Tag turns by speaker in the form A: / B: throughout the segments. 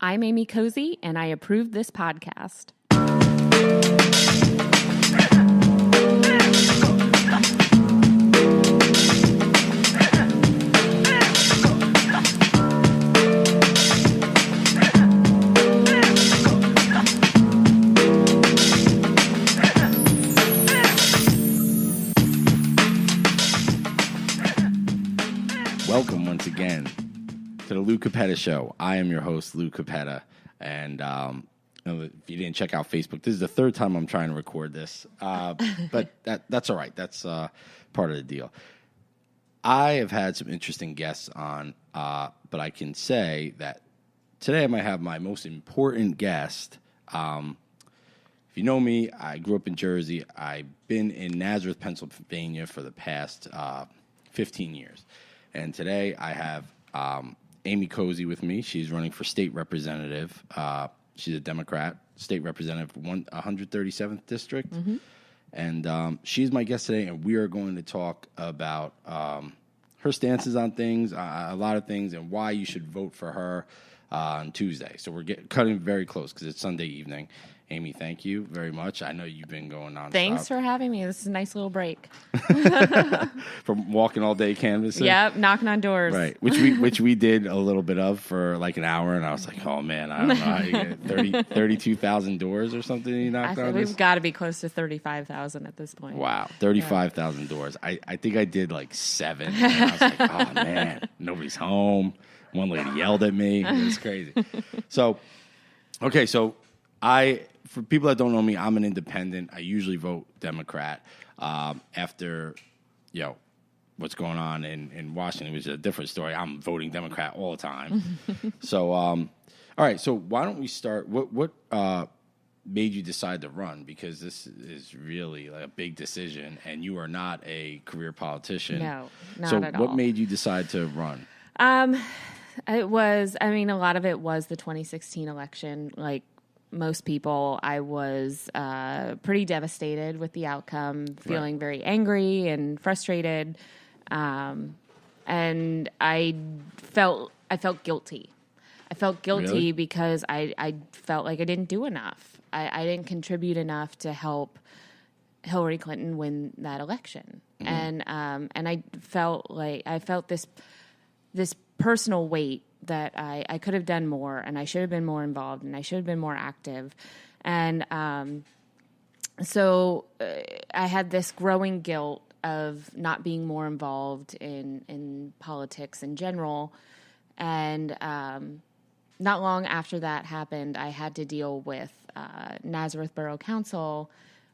A: I'm Amy Cozze, and I approve this podcast.
B: Welcome once again to the Lou Capetta Show. I am your host, Lou Capetta, and if you didn't check out Facebook, this is the third time I'm trying to record this, but that's all right. That's part of the deal. I have had some interesting guests on, but I can say that today I might have my most important guest. If you know me, I grew up in Jersey. I've been in Nazareth, Pennsylvania for the past 15 years. And today I have Amy Cozze with me. She's running for state representative. She's a Democrat, state representative for 137th District. Mm-hmm. And she's my guest today, and we are going to talk about her stances on things, a lot of things, and why you should vote for her on Tuesday. So we're cutting very close because it's Sunday evening. Amy, thank you very much. I know you've been going on.
A: Thanks for having me. This is a nice little break.
B: From walking all day canvassing?
A: Yep, knocking on doors.
B: Right, which we did a little bit of for like an hour, and I was like, oh man, I don't know how you get 32,000 doors or something you knocked on.
A: We've got to be close to 35,000 at this point.
B: Wow, 35,000 doors. I think I did like 7, and I was like, oh man, nobody's home. One lady yelled at me. It was crazy. So for people that don't know me, I'm an independent. I usually vote Democrat. After, what's going on in Washington, which is a different story. I'm voting Democrat all the time. So, all right. So why don't we start? What made you decide to run? Because this is really like a big decision, and you are not a career politician.
A: No, not
B: so
A: at all.
B: What made you decide to run?
A: A lot of it was the 2016 election. Like most people, I was pretty devastated with the outcome, feeling very angry and frustrated, and I felt guilty. I felt guilty
B: Really?
A: because I felt like I didn't do enough. I didn't contribute enough to help Hillary Clinton win that election, and I felt this personal weight that I could have done more, and I should have been more involved, and I should have been more active. And so I had this growing guilt of not being more involved in politics in general. And not long after that happened, I had to deal with Nazareth Borough Council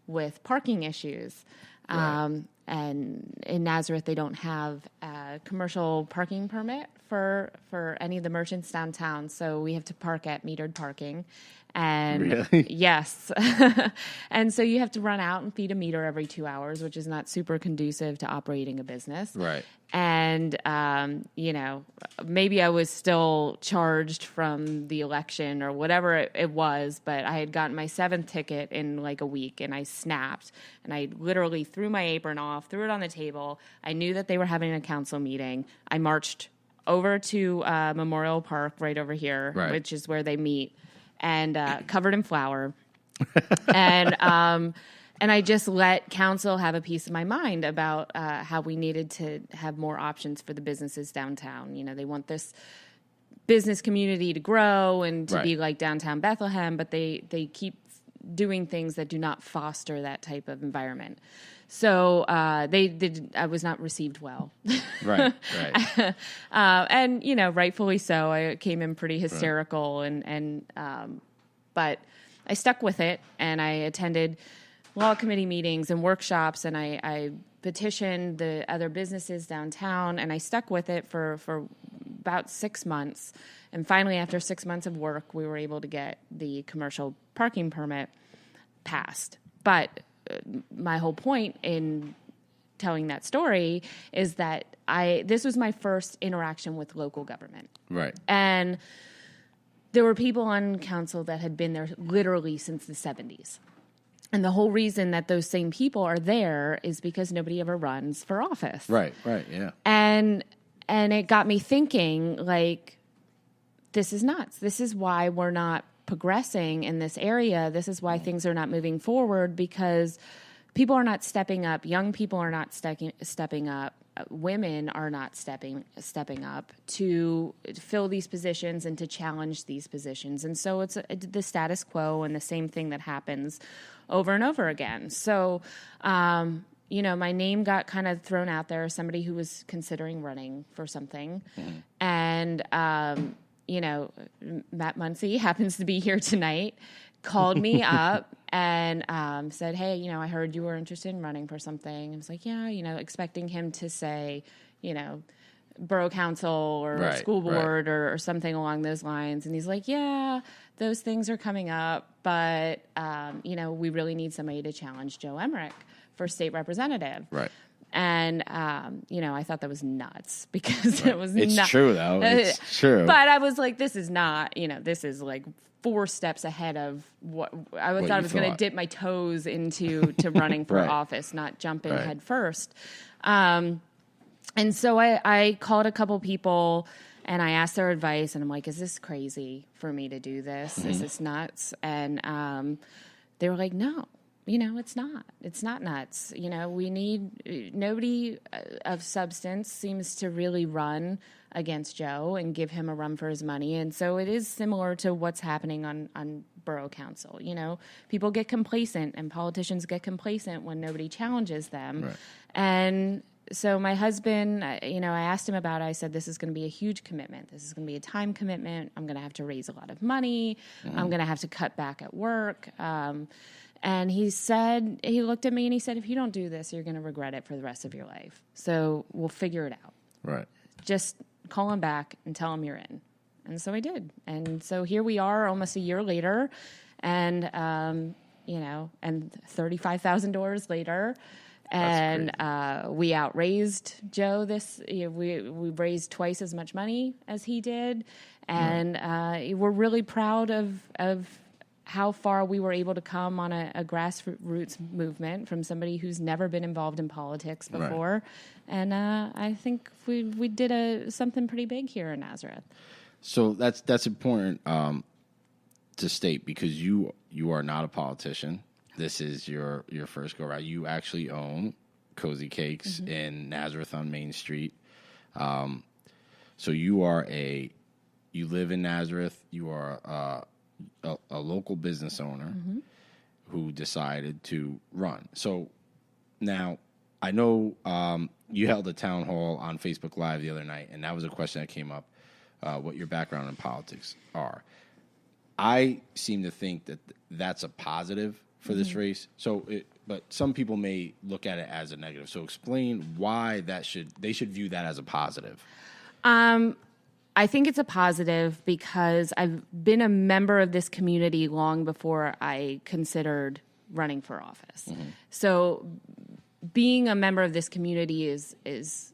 A: with parking issues.
B: Right.
A: And in Nazareth, they don't have a commercial parking permit for any of the merchants downtown, so we have to park at metered parking. And
B: Really?
A: Yes. And so you have to run out and feed a meter every 2 hours, which is not super conducive to operating a business.
B: Right.
A: And, maybe I was still charged from the election or whatever it was, but I had gotten my 7th ticket in like a week, and I snapped, and I literally threw my apron off, threw it on the table. I knew that they were having a council meeting. I marched over to Memorial Park right over here,
B: Right.
A: which is where they meet, and covered in flour. And I just let council have a piece of my mind about how we needed to have more options for the businesses downtown. They want this business community to grow and to be like downtown Bethlehem, but they keep doing things that do not foster that type of environment. So I was not received well.
B: Right.
A: And, rightfully so. I came in pretty hysterical, but I stuck with it, and I attended law committee meetings and workshops, and I petitioned the other businesses downtown, and I stuck with it for about 6 months. And finally, after 6 months of work, we were able to get the commercial parking permit passed. But my whole point in telling that story is that this was my first interaction with local government.
B: Right.
A: And there were people on council that had been there literally since the 70s. And the whole reason that those same people are there is because nobody ever runs for office.
B: Right, yeah.
A: And it got me thinking, like, this is nuts. This is why we're not progressing in this area. This is why things are not moving forward, because people are not stepping up. Young people are not stepping up. Women are not stepping up to fill these positions and to challenge these positions. And so it's the status quo and the same thing that happens over and over again. So, my name got kind of thrown out there as somebody who was considering running for something. And, Matt Muncy happens to be here tonight, called me up and said, hey, I heard you were interested in running for something. I was like, yeah, expecting him to say, borough council or school board or something along those lines. And he's like, yeah, those things are coming up, but, we really need somebody to challenge Joe Emmerich for state representative.
B: Right.
A: And, I thought that was nuts because it was
B: It's true, though. It's true.
A: But I was like, this is not, this is like 4 steps ahead of what I thought I was going to dip my toes into running for office, not jump in head first. And so I called a couple people and I asked their advice, and I'm like, is this crazy for me to do this? Is this nuts? And they were like, no. It's not. It's not nuts. Nobody of substance seems to really run against Joe and give him a run for his money. And so it is similar to what's happening on borough council. People get complacent and politicians get complacent when nobody challenges them. Right. And so my husband, I asked him about it. I said, this is going to be a huge commitment. This is going to be a time commitment. I'm going to have to raise a lot of money. I'm going to have to cut back at work. And he looked at me and he said, if you don't do this, you're going to regret it for the rest of your life. So we'll figure it out. Right. Just call him back and tell him you're in. And so I did. And so here we are almost a year later and, and $35,000 later. And we outraised Joe we raised twice as much money as he did. And we're really proud of how far we were able to come on a grassroots movement from somebody who's never been involved in politics before. Right. And I think we did something pretty big here in Nazareth.
B: So that's important to state, because you are not a politician. This is your first go around. You actually own Cozze Cakes in Nazareth on Main Street. So you live in Nazareth. You are a local business owner who decided to run. So now I know you held a town hall on Facebook Live the other night, and that was a question that came up, what your background in politics are. I seem to think that that's a positive for this race. But some people may look at it as a negative. So explain why they should view that as a positive.
A: I think it's a positive because I've been a member of this community long before I considered running for office. So being a member of this community is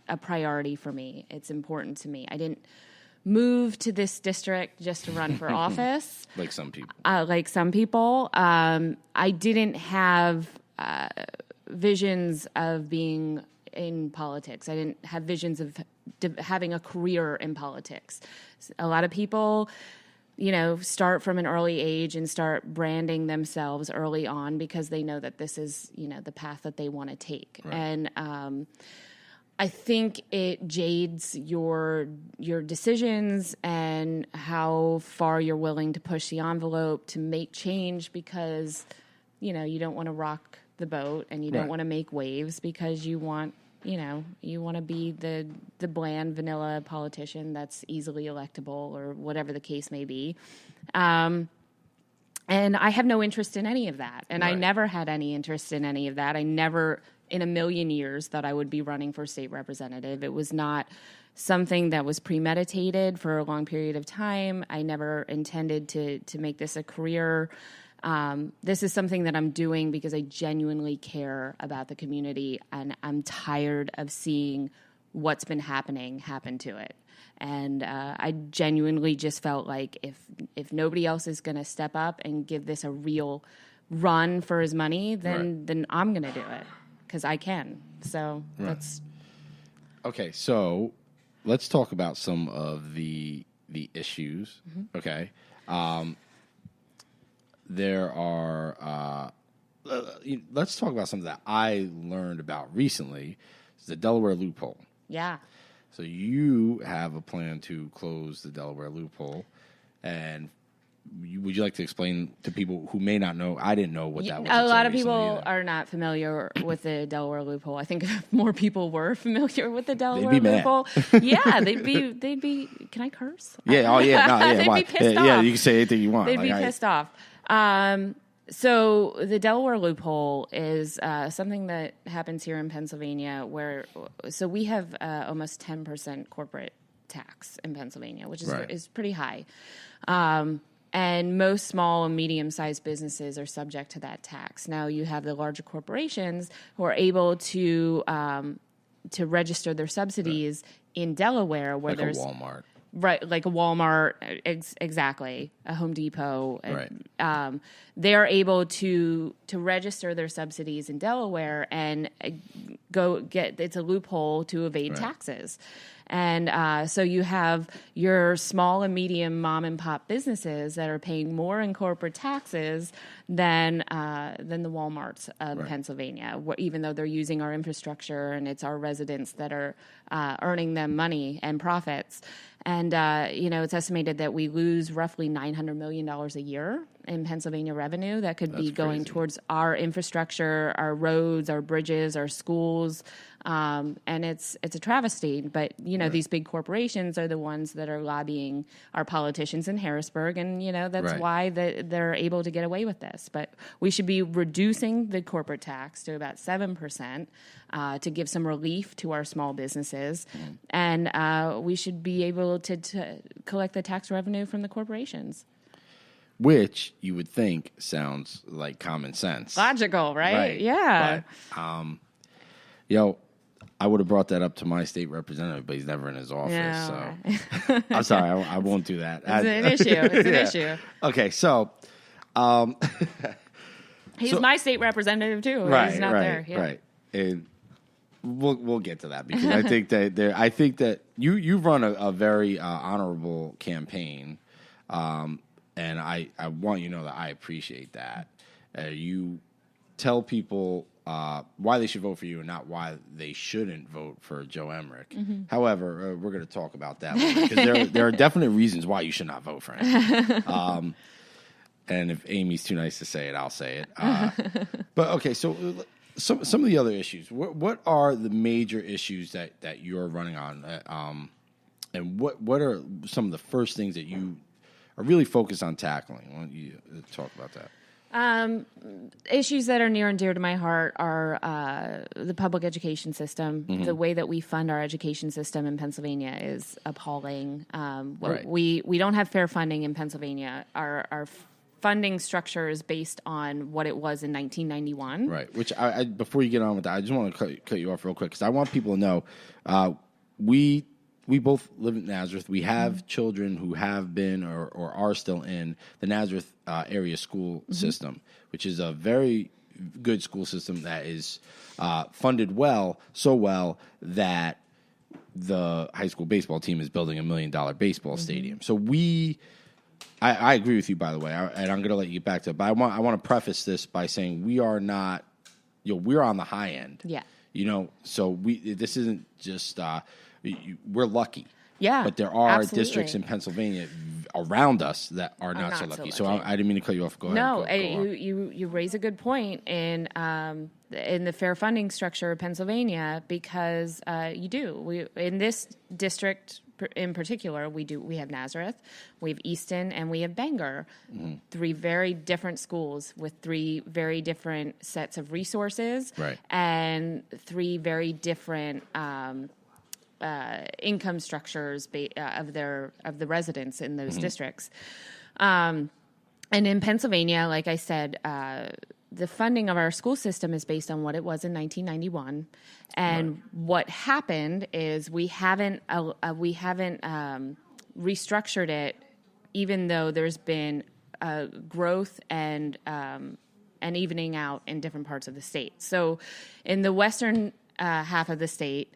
A: a priority for me. It's important to me. I didn't move to this district just to run for office.
B: Like some people.
A: I didn't have visions of being in politics. I didn't have visions of having a career in politics. A lot of people, start from an early age and start branding themselves early on because they know that this is, the path that they want to take. Right. And I think it jades your decisions and how far you're willing to push the envelope to make change because, you don't want to rock the boat and you don't want to make waves because you want to be the bland vanilla politician that's easily electable or whatever the case may be. And I have no interest in any of that. And I never had any interest in any of that. I never in a million years thought I would be running for state representative. It was not something that was premeditated for a long period of time. I never intended to make this a career. This is something that I'm doing because I genuinely care about the community, and I'm tired of seeing what's been happening happen to it. And I genuinely just felt like if nobody else is going to step up and give this a real run for his money, then I'm going to do it because I can. So that's...
B: Okay, so let's talk about some of the the issues. Okay. There are, let's talk about something that I learned about recently. It's the Delaware loophole.
A: Yeah.
B: So you have a plan to close the Delaware loophole, and would you like to explain to people who may not know? I didn't know what that was.
A: A lot of people are not familiar with the Delaware loophole. I think if more people were familiar with the Delaware loophole, yeah, they'd be. Can I curse?
B: Yeah. Oh, yeah. No, yeah.
A: They'd be pissed off.
B: Yeah, you can say anything you want.
A: They'd be pissed off. So the Delaware loophole is something that happens here in Pennsylvania, so we have almost 10% corporate tax in Pennsylvania, which is pretty high. And most small and medium-sized businesses are subject to that tax. Now you have the larger corporations who are able to register their subsidies in Delaware, where there's
B: a Walmart.
A: Right, like a Walmart, exactly, a Home Depot. They are able to register their subsidies in Delaware and it's a loophole to evade taxes. And so you have your small and medium mom and pop businesses that are paying more in corporate taxes than the Walmarts of Pennsylvania, even though they're using our infrastructure and it's our residents that are earning them money and profits. And, it's estimated that we lose roughly $900 million a year in Pennsylvania revenue that could be going towards our infrastructure, our roads, our bridges, our schools. And it's a travesty. But, these big corporations are the ones that are lobbying our politicians in Harrisburg. And, that's why they're able to get away with this. But we should be reducing the corporate tax to about 7%. To give some relief to our small businesses. And we should be able to collect the tax revenue from the corporations.
B: Which you would think sounds like common sense.
A: Logical, right? Yeah.
B: But, I would have brought that up to my state representative, but he's never in his office.
A: Yeah.
B: So I'm sorry, I won't do that.
A: It's an issue. It's an issue.
B: Okay, so...
A: he's my state representative, too. He's not there. Yeah. Right.
B: And we'll get to that because I think that you run a very honorable campaign, and I want you to know that I appreciate that. You tell people why they should vote for you and not why they shouldn't vote for Joe Emmerich. Mm-hmm. However, we're going to talk about that because there are definite reasons why you should not vote for him. And if Amy's too nice to say it, I'll say it. But okay, so. Some of the other issues. What are the major issues that you're running on, and what are some of the first things that you are really focused on tackling? Why don't you talk about that?
A: Issues that are near and dear to my heart are the public education system. Mm-hmm. The way that we fund our education system in Pennsylvania is appalling. We don't have fair funding in Pennsylvania. Our funding structure is based on what it was in 1991.
B: Right. Which I before you get on with that, I just want to cut you off real quick because I want people to know we both live in Nazareth. We have children who have been or are still in the Nazareth area school system, which is a very good school system that is funded so well that the high school baseball team is building $1 million baseball stadium. So I agree with you, by the way, and I'm going to let you get back to it. But I want to preface this by saying we are not, we're on the high end.
A: Yeah.
B: So this isn't just we're lucky.
A: Yeah.
B: But there are districts in Pennsylvania around us that are not so lucky. So I didn't mean to cut you off. Go ahead.
A: No, you raise a good point in the fair funding structure of Pennsylvania because you do. In this district in particular, we have Nazareth, we have Easton, and we have Bangor. Mm-hmm. 3 very different schools with 3 very different sets of resources, and 3 very different income structures of the residents in those districts. And in Pennsylvania, like I said, the funding of our school system is based on what it was in 1991, and what happened is we haven't restructured it, even though there's been growth and evening out in different parts of the state. So, in the western half of the state,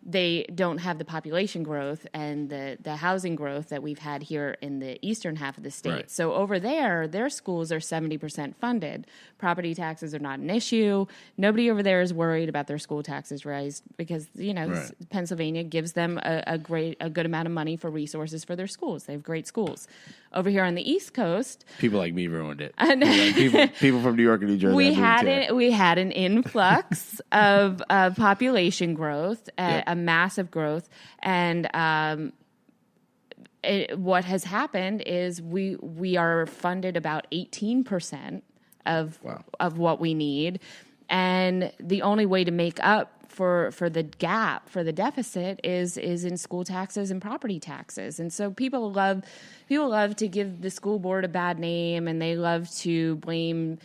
A: they don't have the population growth and the housing growth that we've had here in the eastern half of the state.
B: Right.
A: So over there, their schools are 70% funded. Property taxes are not an issue. Nobody over there is worried about their school taxes raised because, Pennsylvania gives them a good amount of money for resources for their schools. They have great schools. Over here on the East Coast,
B: people like me ruined it. People from New York and New Jersey.
A: We had an influx of population growth, a massive growth, and what has happened is we are funded about 18% of what we need, and the only way to make up for the gap, for the deficit, is in school taxes and property taxes. And so people love to give the school board a bad name, and they love to blame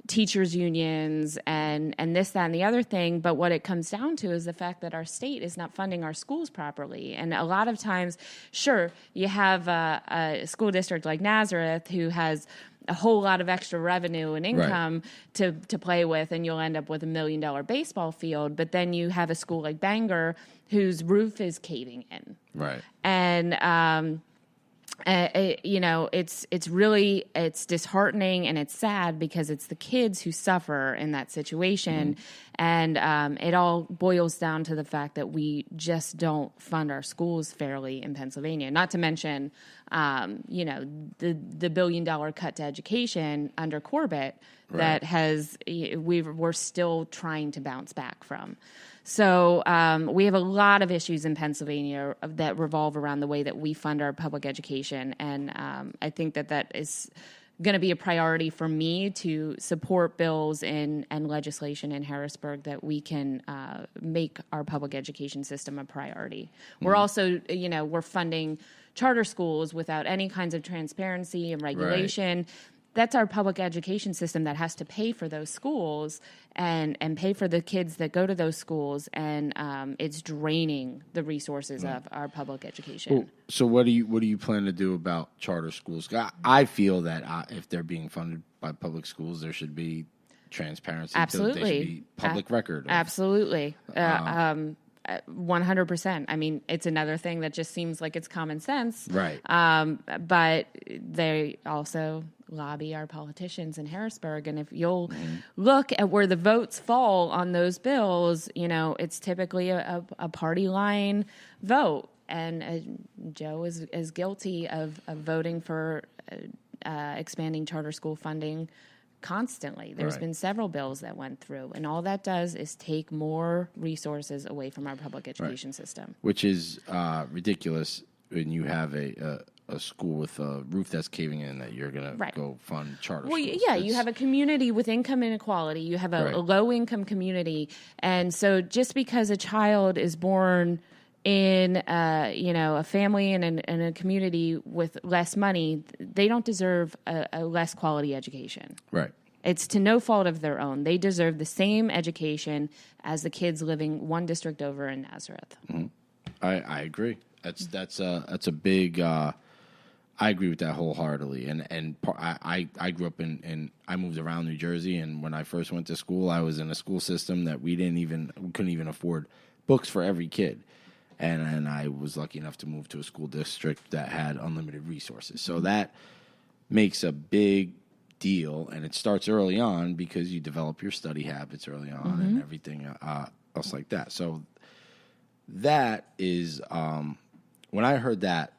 A: teachers unions and this, that, and the other thing. But what it comes down to is the fact that our state is not funding our schools properly. And a lot of times, sure, you have a school district like Nazareth who has a whole lot of extra revenue and income to play with, and you'll end up with $1 million baseball field. But then you have a school like Bangor whose roof is caving in.
B: Right.
A: And, it's disheartening and it's sad because it's the kids who suffer in that situation. And it all boils down to the fact that we just don't fund our schools fairly in Pennsylvania. Not to mention, the $1 billion cut to education under Corbett that we're still trying to bounce back from. So we have a lot of issues in Pennsylvania that revolve around the way that we fund our public education. And I think that is going to be a priority for me to support bills and legislation in Harrisburg that we can make our public education system a priority. We're also, we're funding charter schools without any kinds of transparency and regulation. Right. That's our public education system that has to pay for those schools and pay for the kids that go to those schools, and it's draining the resources of our public education.
B: Well, so what do you plan to do about charter schools? I feel that if they're being funded by public schools, there should be transparency.
A: Absolutely,
B: there should be public record.
A: Absolutely. 100%. I mean, it's another thing that just seems like it's common sense.
B: Right.
A: But they also lobby our politicians in Harrisburg. And if you'll look at where the votes fall on those bills, it's typically a party line vote. And Joe is guilty of voting for expanding charter school funding constantly. There's been several bills that went through, and all that does is take more resources away from our public education system. Which
B: is ridiculous when you have a school with a roof that's caving in that you're going to go fund charter schools.
A: Yeah, you have a community with income inequality. You have a low-income community. And so just because a child is born in a family and in a community with less money, they don't deserve a less quality education. Right. It's to no fault of their own. They deserve the same education as the kids living one district over in Nazareth.
B: Mm-hmm. I agree. That's a big. I agree with that wholeheartedly. And I grew up in I moved around New Jersey, and when I first went to school, I was in a school system that we couldn't even afford books for every kid. And I was lucky enough to move to a school district that had unlimited resources. So that makes a big deal, and it starts early on because you develop your study habits early on and everything else like that. So that is when I heard that,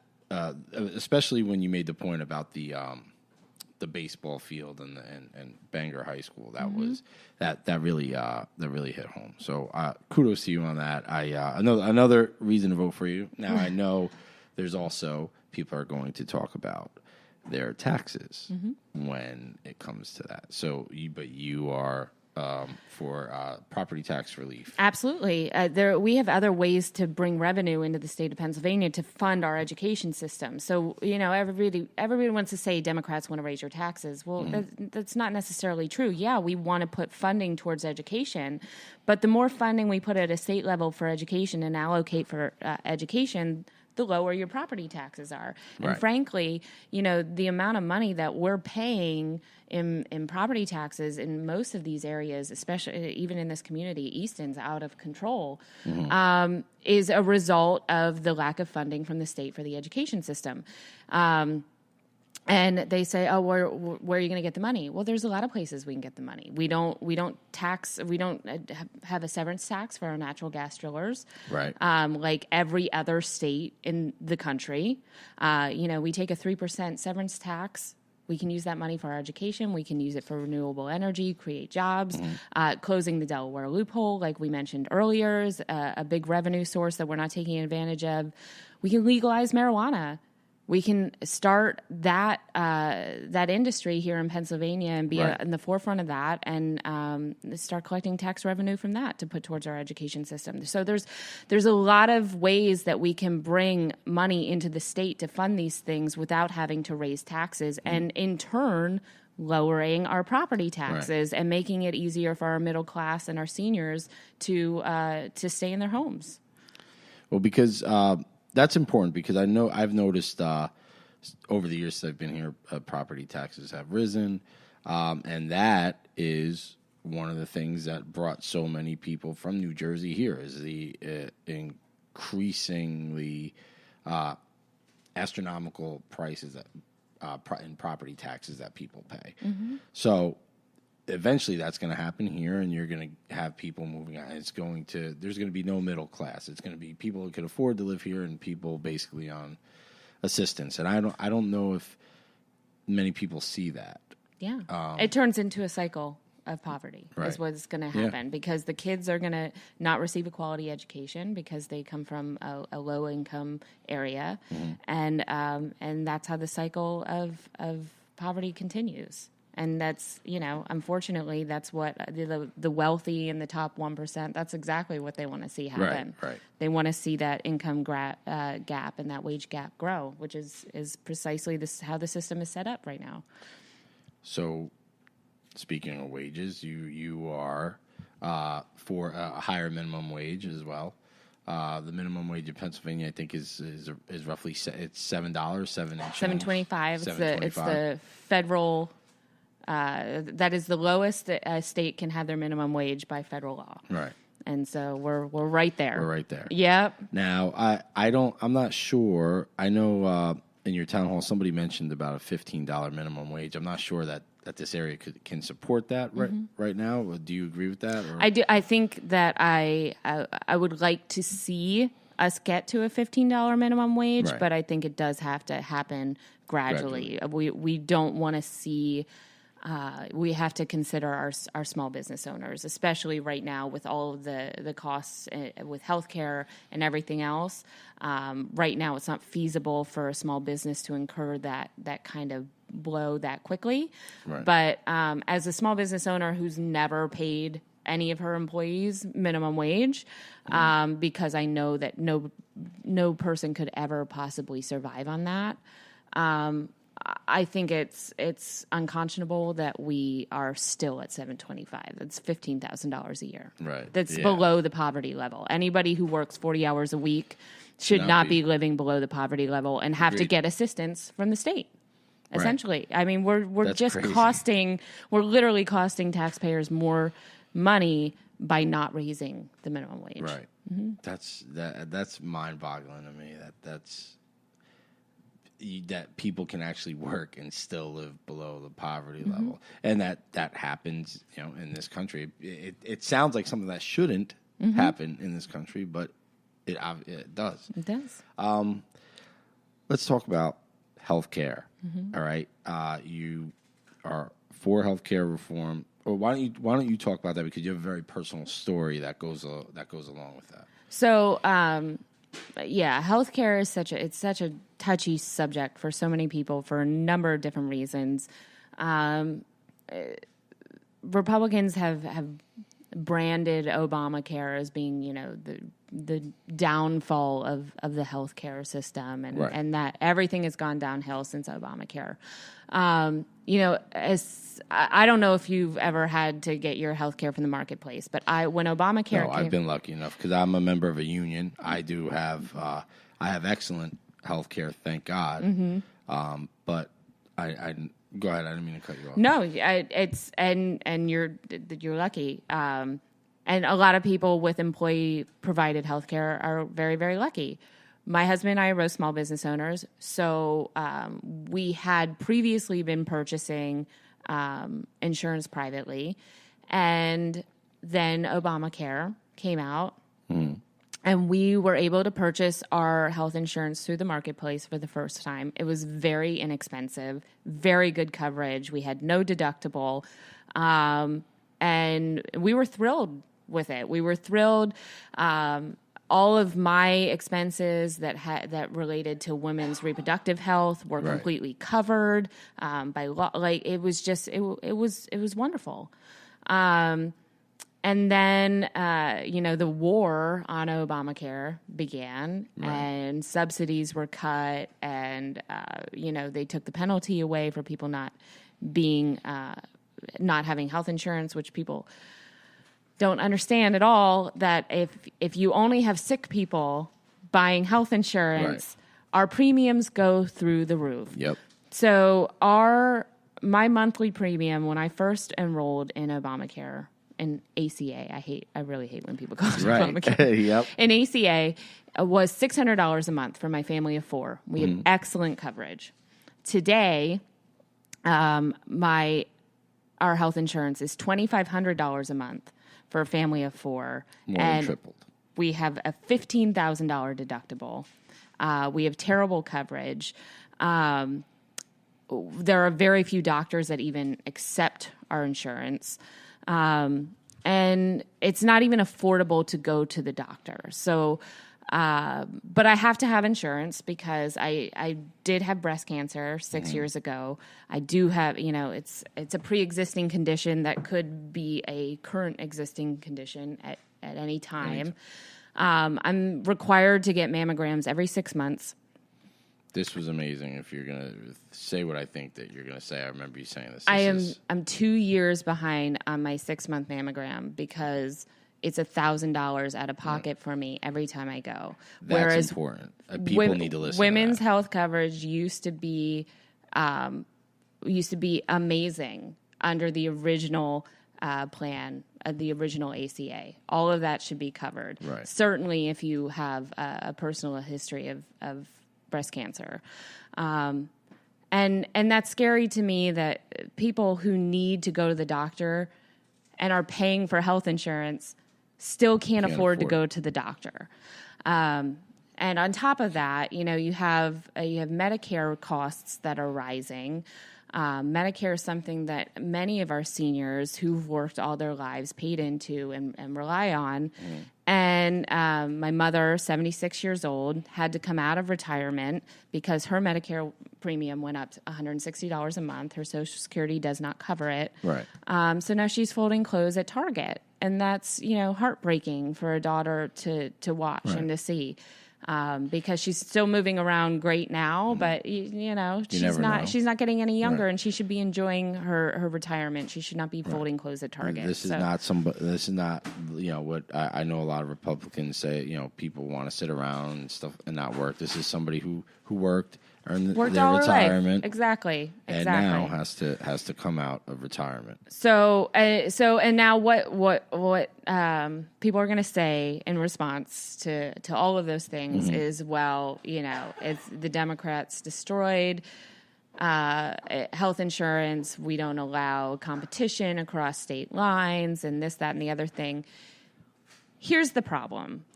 B: especially when you made the point about the baseball field and Bangor High School, that was that really hit home. So kudos to you on that. Another reason to vote for you. Now I know there's also people are going to talk about their taxes when it comes to that. So you are for property tax relief.
A: Absolutely. We have other ways to bring revenue into the state of Pennsylvania to fund our education system. So, everybody wants to say Democrats want to raise your taxes. Well, that's not necessarily true. Yeah, we want to put funding towards education, but the more funding we put at a state level for education and allocate for education, the lower your property taxes are. And
B: Right.
A: frankly, the amount of money that we're paying in property taxes in most of these areas, especially even in this community, Easton's out of control, is a result of the lack of funding from the state for the education system. And they say, "Oh, where are you going to get the money?" Well, there's a lot of places we can get the money. We don't have a severance tax for our natural gas drillers,
B: Right?
A: like every other state in the country. We take a 3% severance tax. We can use that money for our education. We can use it for renewable energy, create jobs. Closing the Delaware loophole, like we mentioned earlier, is a big revenue source that we're not taking advantage of. We can legalize marijuana. We can start that industry here in Pennsylvania and be in the forefront of that, and start collecting tax revenue from that to put towards our education system. So there's a lot of ways that we can bring money into the state to fund these things without having to raise taxes, and in turn lowering our property taxes and making it easier for our middle class and our seniors to stay in their homes.
B: Well, because that's important, because I've noticed over the years that I've been here, property taxes have risen, and that is one of the things that brought so many people from New Jersey here, is the increasingly astronomical prices that in property taxes that people pay. So eventually that's going to happen here, and you're going to have people moving on. There's going to be no middle class. It's going to be people who can afford to live here and people basically on assistance. And I don't know if many people see that.
A: Yeah. It turns into a cycle of poverty,
B: Right.
A: is what's going to happen, because the kids are going to not receive a quality education because they come from a low income area. And that's how the cycle of poverty continues. And that's, unfortunately, that's what the wealthy and the top 1%, that's exactly what they want to see happen.
B: Right.
A: They want to see that income gap and that wage gap grow, which is precisely how the system is set up right now.
B: So speaking of wages, you are for a higher minimum wage as well. The minimum wage in Pennsylvania, I think, is roughly $7,
A: $7.25. It's the federal. That is the lowest a state can have their minimum wage by federal law.
B: Right.
A: And so we're right there.
B: We're right there.
A: Yep.
B: Now, I'm not sure. I know in your town hall somebody mentioned about a $15 minimum wage. I'm not sure that this area can support that right now. Do you agree with that? Or?
A: I do. I think that I would like to see us get to a $15 minimum wage,
B: Right.
A: but I think it does have to happen gradually. We don't want to see. We have to consider our small business owners, especially right now with all of the costs with healthcare and everything else. Right now, it's not feasible for a small business to incur that kind of blow that quickly.
B: Right.
A: But as a small business owner who's never paid any of her employees minimum wage, because I know that no person could ever possibly survive on that. I think it's unconscionable that we are still at $725. That's $15,000 a year.
B: Right.
A: That's
B: Yeah.
A: below the poverty level. Anybody who works 40 hours a week should not be living below the poverty level and have to
B: Agreed.
A: get assistance from the state.
B: Right.
A: Essentially, I mean, we're
B: That's
A: just
B: crazy.
A: we're literally costing taxpayers more money by not raising the minimum wage.
B: Right. That's mind-boggling to me. That people can actually work and still live below the poverty level, and that happens, in this country. It sounds like something that shouldn't happen in this country, but it does.
A: It does.
B: Let's talk about healthcare. All right, you are for healthcare reform, or why don't you talk about that, because you have a very personal story that goes along with that.
A: So, healthcare is such a touchy subject for so many people for a number of different reasons. Republicans have branded Obamacare as being, the downfall of the healthcare system, and
B: Right.
A: and that everything has gone downhill since Obamacare. I don't know if you've ever had to get your healthcare from the marketplace, but when Obamacare
B: No,
A: came,
B: I've been lucky enough because I'm a member of a union. I do have. I have excellent health care, thank God. But I go ahead. I didn't mean to cut you off.
A: No, it's and you're lucky. And a lot of people with employee provided healthcare are very, very lucky. My husband and I are both small business owners, so we had previously been purchasing insurance privately, and then Obamacare came out. And we were able to purchase our health insurance through the marketplace for the first time. It was very inexpensive, very good coverage. We had no deductible. And we were thrilled with it. We were thrilled. All of my expenses that related to women's reproductive health were completely covered by law. Like, it was just, it was wonderful. And then, the war on Obamacare began, and subsidies were cut, and, they took the penalty away for people not having health insurance, which people don't understand at all, that if you only have sick people buying health insurance, our premiums go through the roof.
B: Yep.
A: So my monthly premium when I first enrolled in Obamacare, in ACA, I really hate when people call it Obamacare.
B: Yep.
A: In ACA, was $600 a month for my family of 4. We had excellent coverage. Today, our health insurance is $2,500 a month for a family of 4.
B: More than tripled.
A: We have a $15,000 deductible. We have terrible coverage. There are very few doctors that even accept our insurance. And it's not even affordable to go to the doctor. So, but I have to have insurance because I did have breast cancer 6 years ago. I do have, it's a pre-existing condition that could be a current existing condition at any time. I'm required to get mammograms every 6 months.
B: This was amazing. If you're going to say what I think that you're going to say, I remember you saying this.
A: I'm 2 years behind on my 6-month mammogram because it's $1,000 out of pocket for me every time I go.
B: That's
A: Whereas
B: important. People need to listen.
A: Women's
B: to
A: health coverage used to be amazing under the original plan, the original ACA. All of that should be covered.
B: Right.
A: Certainly, if you have a personal history of breast cancer. And that's scary to me that people who need to go to the doctor and are paying for health insurance still can't afford to go to the doctor. And on top of that, you have Medicare costs that are rising. Medicare is something that many of our seniors who've worked all their lives paid into and rely on. And my mother, 76 years old, had to come out of retirement because her Medicare premium went up to $160 a month. Her Social Security does not cover it.
B: Right.
A: So now she's folding clothes at Target. And that's, heartbreaking for a daughter to watch and to see. Because she's still moving around great now, but she's not getting any younger, and she should be enjoying her retirement. She should not be folding clothes at Target.
B: This is not what I know a lot of Republicans say, people want to sit around and stuff and not work. This is somebody who worked, earned their retirement.
A: Exactly.
B: And now has to come out of retirement. So
A: and now what people are going to say in response to all of those things is, well, it's the Democrats destroyed health insurance. We don't allow competition across state lines and this, that, and the other thing. Here's the problem.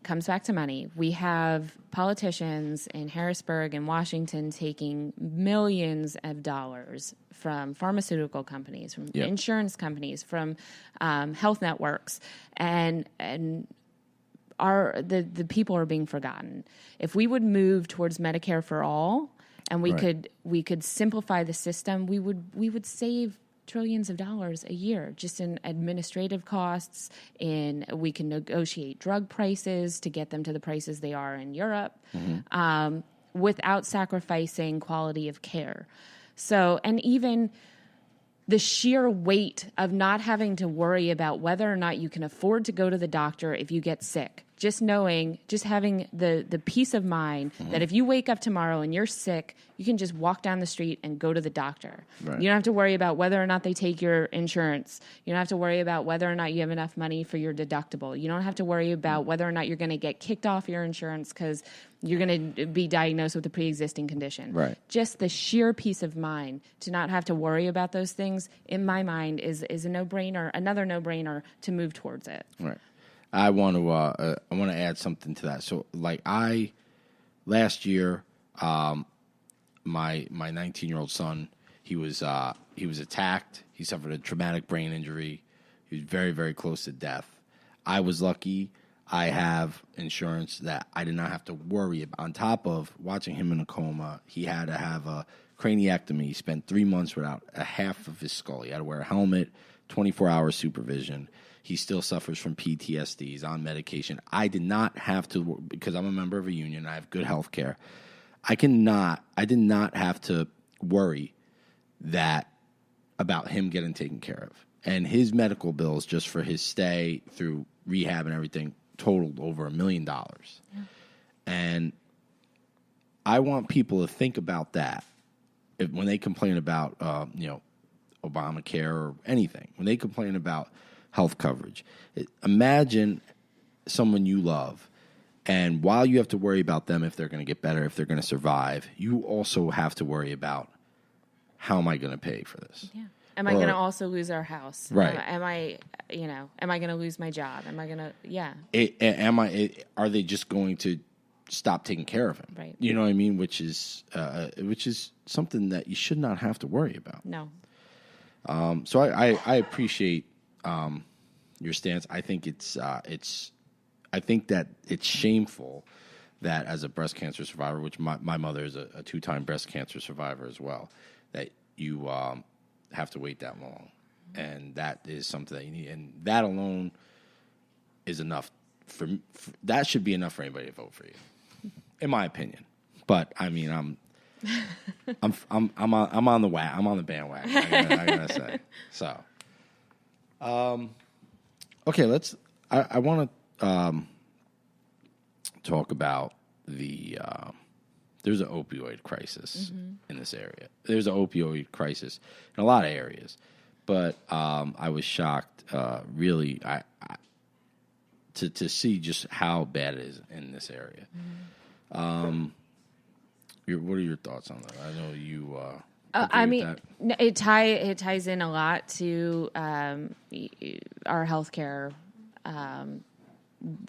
A: Comes back to money. We have politicians in Harrisburg and Washington taking millions of dollars from pharmaceutical companies, from insurance companies, from health networks, and the people are being forgotten. If we would move towards Medicare for all, and we could simplify the system, we would save trillions of dollars a year just in administrative costs. We can negotiate drug prices to get them to the prices they are in Europe, without sacrificing quality of care. So, and even the sheer weight of not having to worry about whether or not you can afford to go to the doctor if you get sick just having the peace of mind that if you wake up tomorrow and you're sick, you can just walk down the street and go to the doctor.
B: Right.
A: You don't have to worry about whether or not they take your insurance. You don't have to worry about whether or not you have enough money for your deductible. You don't have to worry about whether or not you're going to get kicked off your insurance because you're going to be diagnosed with a pre-existing condition.
B: Right.
A: Just the sheer peace of mind to not have to worry about those things, in my mind, is a no-brainer, another no-brainer to move towards it.
B: Right. I want to add something to that. So, like, last year, my 19-year-old son, he was attacked. He suffered a traumatic brain injury. He was very, very close to death. I was lucky. I have insurance that I did not have to worry about. On top of watching him in a coma, he had to have a craniectomy. He spent 3 months without a half of his skull. He had to wear a helmet, 24-hour supervision. He still suffers from PTSD. He's on medication. I did not have to, because I'm a member of a union. I have good health care. I did not have to worry about him getting taken care of. And his medical bills just for his stay through rehab and everything totaled over $1 million. Yeah. And I want people to think about that when they complain about, Obamacare or anything. When they complain about health coverage, imagine someone you love, and while you have to worry about them if they're going to get better, if they're going to survive, you also have to worry about, how am I going to pay for this?
A: Yeah. Am I going to also lose our house?
B: Right.
A: Am I going to lose my job? Am I going to, yeah.
B: Are they just going to stop taking care of him?
A: Right.
B: You know what I mean? Which is something that you should not have to worry about.
A: No.
B: So I appreciate your stance. I think I think that it's shameful that as a breast cancer survivor, which my mother is a 2-time breast cancer survivor as well, that you have to wait that long. And that is something that you need. And that alone is enough that should be enough for anybody to vote for you, in my opinion. But I mean, I'm on the bandwagon. I gotta say. So, okay, I want to talk about there's an opioid crisis in this area. There's an opioid crisis in a lot of areas, but I was shocked, really, to see just how bad it is in this area. What are your thoughts on that? I know you.
A: I mean, it ties in a lot to our healthcare.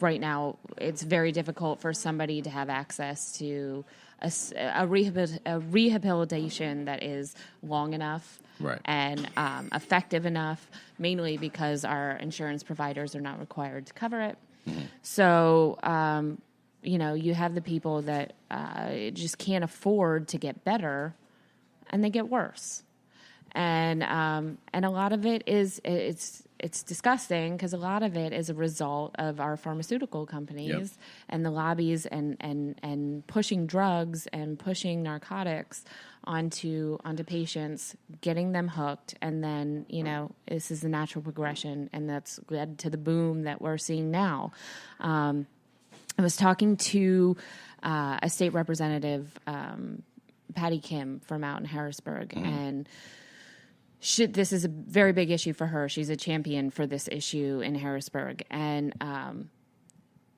A: Right now, it's very difficult for somebody to have access to a rehabilitation that is long enough,
B: right,
A: and effective enough, mainly because our insurance providers are not required to cover it. Mm-hmm. So, you have the people that just can't afford to get better, and they get worse. And a lot of it is it's disgusting because a lot of it is a result of our pharmaceutical companies and the lobbies and pushing drugs and pushing narcotics onto patients, getting them hooked, and then this is the natural progression, and that's led to the boom that we're seeing now. I was talking to a state representative, Patty Kim from out in Harrisburg, and this is a very big issue for her. She's a champion for this issue in Harrisburg. And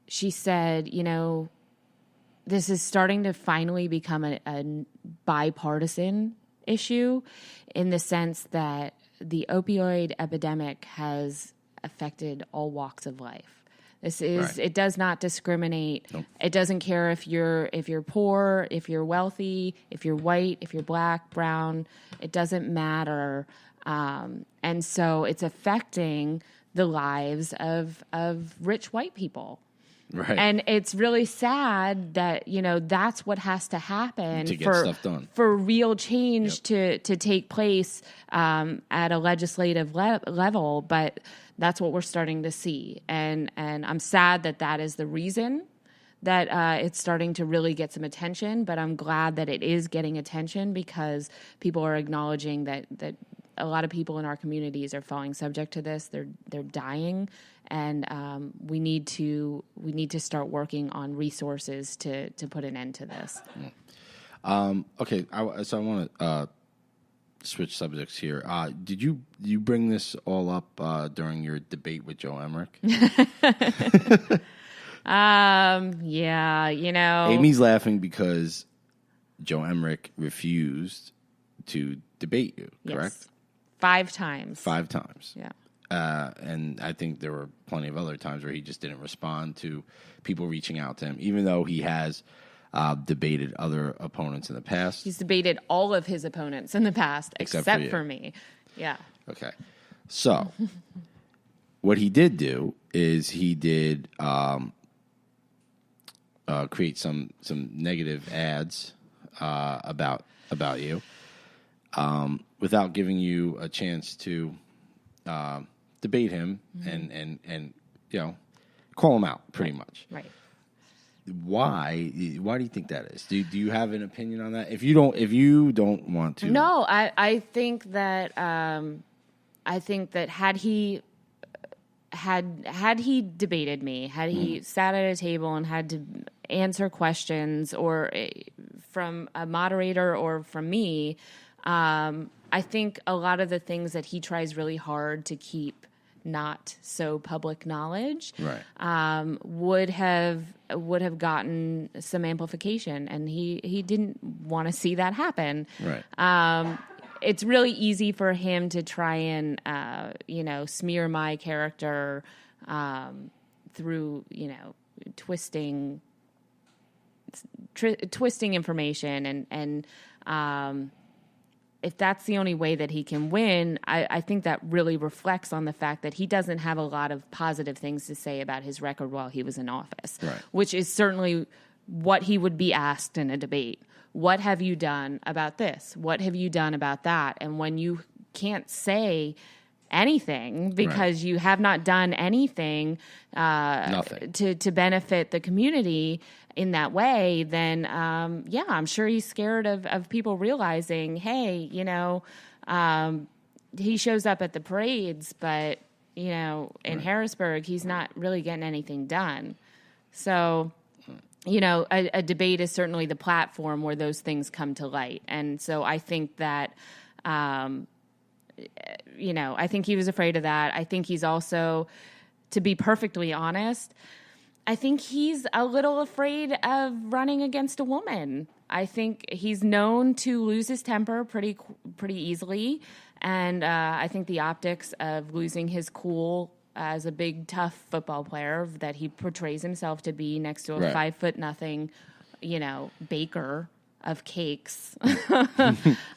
A: she said, this is starting to finally become a bipartisan issue in the sense that the opioid epidemic has affected all walks of life. This is right. It does not discriminate. Nope. It doesn't care if you're poor, if you're wealthy, if you're white, if you're black, brown. It doesn't matter. And so it's affecting the lives of rich white people.
B: Right.
A: And it's really sad that, that's what has to happen
B: to get stuff done.
A: For real change to take place at a legislative level. But that's what we're starting to see. And I'm sad that is the reason that it's starting to really get some attention. But I'm glad that it is getting attention because people are acknowledging that a lot of people in our communities are falling subject to this. They're dying, and we need to start working on resources to put an end to this.
B: Okay, so I want to switch subjects here. Did you bring this all up during your debate with Joe Emmerich?
A: Yeah,
B: Amy's laughing because Joe Emmerich refused to debate you, correct?
A: Yes. 5 times.
B: 5 times.
A: Yeah.
B: And I think there were plenty of other times where he just didn't respond to people reaching out to him, even though he has debated other opponents in the past.
A: He's debated all of his opponents in the past, except for me. Yeah.
B: Okay. So what he did do is he did create some negative ads about you without giving you a chance to debate him and call him out pretty much.
A: Right.
B: Why do you think that is? Do you have an opinion on that? If you don't want to,
A: no, I think that had he debated me, had he sat at a table and had to answer questions or from a moderator or from me, I think a lot of the things that he tries really hard to keep not so public knowledge,
B: right.
A: would have gotten some amplification, and he didn't want to see that happen.
B: Right.
A: It's really easy for him to try and smear my character through twisting information and if that's the only way that he can win, I think that really reflects on the fact that he doesn't have a lot of positive things to say about his record while he was in office,
B: right.
A: Which is certainly what he would be asked in a debate. What have you done about this? What have you done about that? And when you can't say anything because
B: right.
A: you have not done anything to benefit the community in that way, then I'm sure he's scared of people realizing, hey, he shows up at the parades, but in
B: right.
A: Harrisburg, he's not really getting anything done. So, a debate is certainly the platform where those things come to light. And so I think that, I think he was afraid of that. I think he's also, to be perfectly honest, I think he's a little afraid of running against a woman. I think he's known to lose his temper pretty easily, and I think the optics of losing his cool as a big, tough football player that he portrays himself to be next to a
B: right.
A: 5'0", baker of cakes.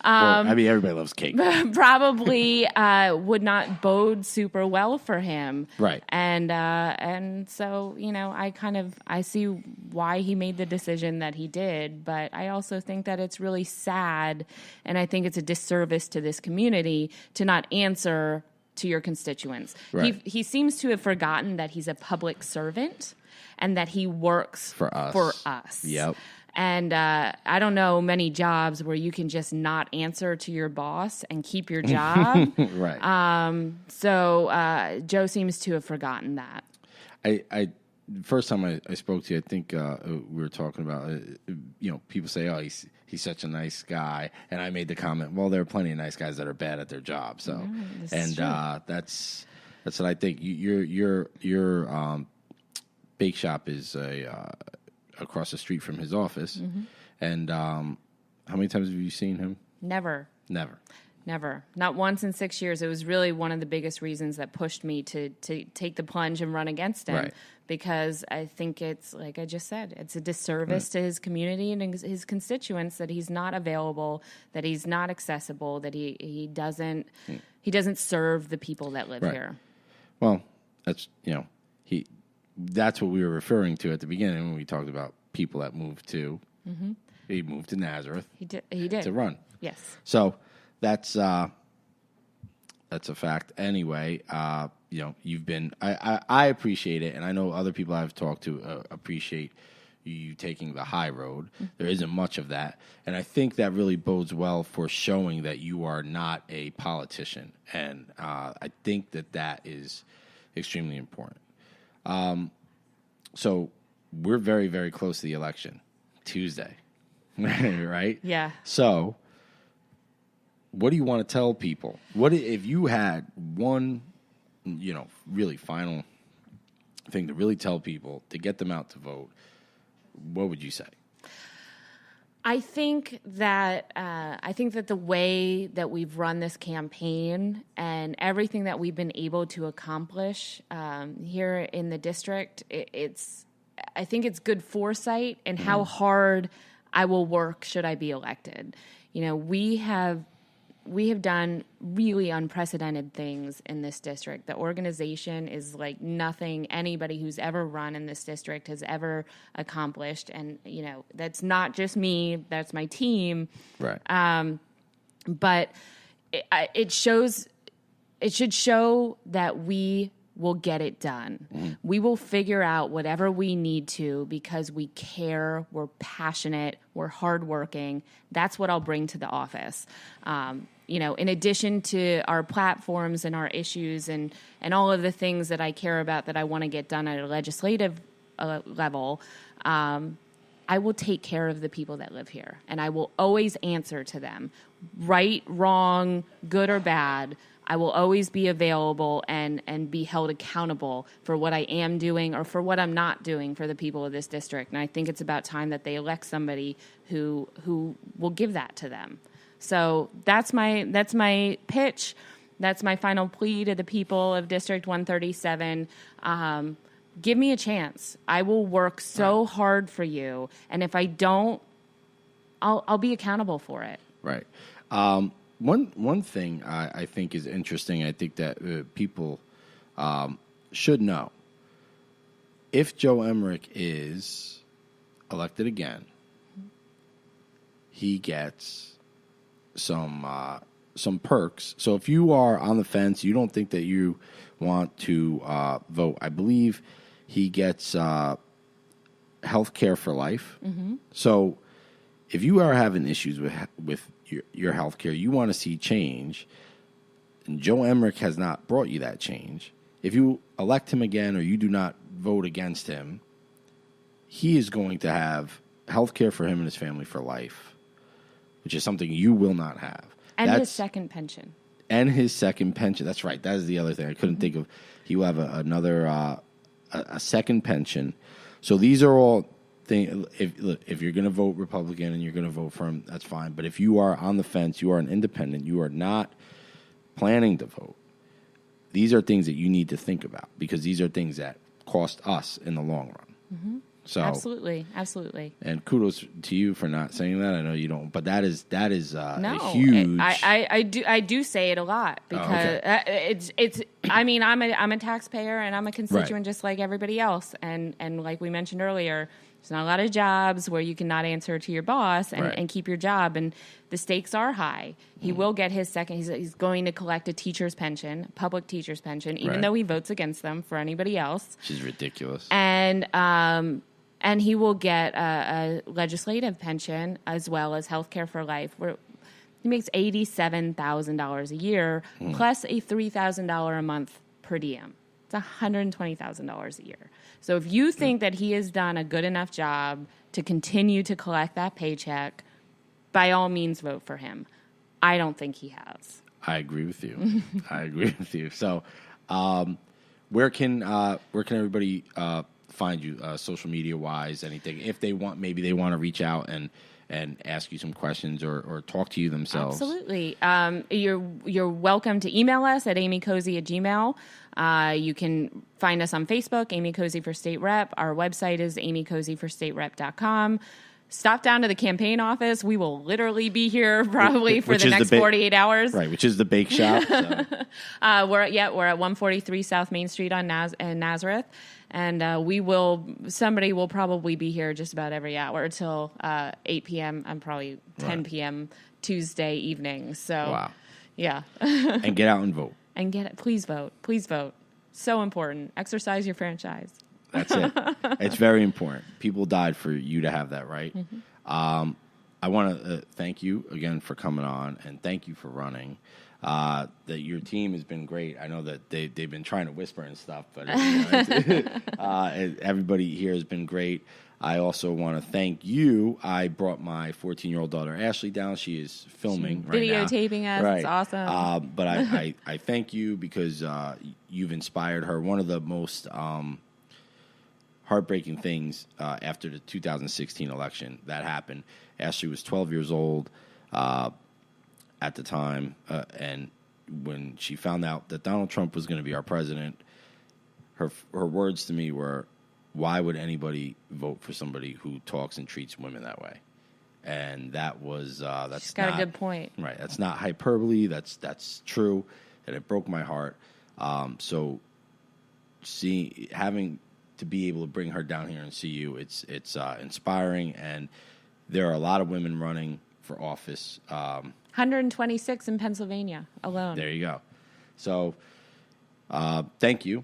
B: Everybody loves cake.
A: Probably would not bode super well for him.
B: Right.
A: And so, I see why he made the decision that he did, but I also think that it's really sad, and I think it's a disservice to this community to not answer to your constituents.
B: Right.
A: He seems to have forgotten that he's a public servant and that he works
B: for us. Yep.
A: And I don't know many jobs where you can just not answer to your boss and keep your job.
B: Right.
A: So Joe seems to have forgotten that.
B: I first time I spoke to you, I think we were talking about, people say, oh, he's such a nice guy. And I made the comment, well, there are plenty of nice guys that are bad at their job. So, that's what I think. Your bake shop is across the street from his office. Mm-hmm. And how many times have you seen him?
A: Never. Not once in 6 years. It was really one of the biggest reasons that pushed me to take the plunge and run against him.
B: Right.
A: Because I think it's, like I just said, it's a disservice to his community and his constituents that he's not available, that he's not accessible, that he doesn't serve the people that live here. Well,
B: that's that's what we were referring to at the beginning when we talked about people that moved to. Mm-hmm. He moved to Nazareth.
A: He did
B: to run.
A: Yes.
B: So that's a fact. Anyway, you've been. I appreciate it, and I know other people I've talked to appreciate you taking the high road. There isn't much of that. And I think that really bodes well for showing that you are not a politician. And I think that is extremely important. So we're very, very close to the election, Tuesday, right?
A: Yeah.
B: So what do you want to tell people? What if you had one, really final thing to really tell people to get them out to vote? What would you say?
A: I think that the way that we've run this campaign and everything that we've been able to accomplish here in the district, I think it's good foresight and how hard I will work should I be elected. We have done really unprecedented things in this district. The organization is like nothing anybody who's ever run in this district has ever accomplished. And, that's not just me, that's my team.
B: Right.
A: But it should show that we will get it done. Mm-hmm. We will figure out whatever we need to because we care, we're passionate, we're hardworking. That's what I'll bring to the office. In addition to our platforms and our issues and all of the things that I care about that I want to get done at a legislative level, I will take care of the people that live here. And I will always answer to them. Right, wrong, good or bad, I will always be available and be held accountable for what I am doing or for what I'm not doing for the people of this district. And I think it's about time that they elect somebody who will give that to them. So that's my pitch. That's my final plea to the people of District 137. Give me a chance. I will work so hard for you, and if I don't, I'll be accountable for it.
B: Right. One thing I think is interesting. I think that people should know. If Joe Emmerich is elected again, he gets some perks. So if you are on the fence, you don't think that you want to vote, I believe he gets health care for life. Mm-hmm. So if you are having issues with your health care, you want to see change, and Joe Emmerich has not brought you that change. If you elect him again or you do not vote against him, he is going to have health care for him and his family for life, which is something you will not have.
A: And his second pension.
B: And his second pension. That's right. That is the other thing. I couldn't think of. He will have another a second pension. So these are all things. If you're going to vote Republican and you're going to vote for him, that's fine. But if you are on the fence, you are an independent, you are not planning to vote, these are things that you need to think about because these are things that cost us in the long run. Mm-hmm. So
A: absolutely.
B: And kudos to you for not saying that. I know you don't, but that is
A: no,
B: a huge.
A: I do say it a lot because it's. I mean, I'm a taxpayer and I'm a constituent just like everybody else. And like we mentioned earlier, there's not a lot of jobs where you cannot answer to your boss and keep your job. And the stakes are high. He will get his second. He's going to collect a teacher's pension, public teacher's pension, even though he votes against them for anybody else.
B: Which is ridiculous.
A: And he will get a legislative pension as well as health care for life. He makes $87,000 a year plus a $3,000 a month per diem. It's $120,000 a year. So if you think that he has done a good enough job to continue to collect that paycheck, by all means vote for him. I don't think he has.
B: I agree with you. So where can everybody find you social media wise, anything? If they want, maybe they want to reach out and ask you some questions or talk to you themselves.
A: Absolutely. You're welcome to email us at amycozze@gmail.com. You can find us on Facebook, Amy Cozze for State Rep. Our website is amycozzeforstaterep.com. Stop down to the campaign office. We will literally be here probably for the next 48 hours.
B: Right, which is the bake shop. So.
A: We're at 143 South Main Street in Nazareth. And somebody will probably be here just about every hour till 8 p.m. and probably 10 p.m. Tuesday evening. So,
B: wow.
A: Yeah.
B: And get out and vote.
A: Please vote. Please vote. So important. Exercise your franchise.
B: That's it. It's very important. People died for you to have that right. Mm-hmm. I want to thank you again for coming on, and thank you for running. That your team has been great. I know that they've been trying to whisper and stuff, but everybody here has been great. I also want to thank you. I brought my 14-year-old daughter Ashley down. She is filming right now.
A: Videotaping us. Right. It's awesome.
B: But I thank you because you've inspired her. One of the most heartbreaking things after the 2016 election that happened. Ashley was 12 years old at the time, and when she found out that Donald Trump was going to be our president, her words to me were, "Why would anybody vote for somebody who talks and treats women that way?" And that was that's
A: She's got a good point.
B: Right, that's not hyperbole. That's true, and it broke my heart. So, having to be able to bring her down here and see you, it's inspiring, and there are a lot of women running for office.
A: 126 in Pennsylvania alone.
B: There you go. So, thank you,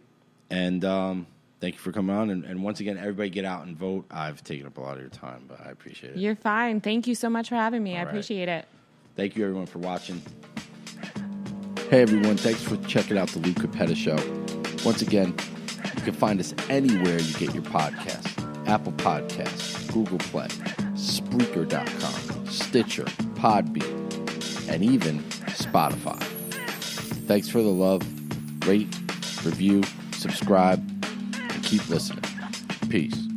B: and thank you for coming on. And once again, everybody get out and vote. I've taken up a lot of your time, but I appreciate it.
A: You're fine. Thank you so much for having me. I appreciate it.
B: Thank you, everyone, for watching. Hey, everyone. Thanks for checking out the Lou Capetta Show. Once again, you can find us anywhere you get your podcasts. Apple Podcasts, Google Play, Spreaker.com, Stitcher, Podbean, and even Spotify. Thanks for the love. Rate, review, subscribe, and keep listening. Peace.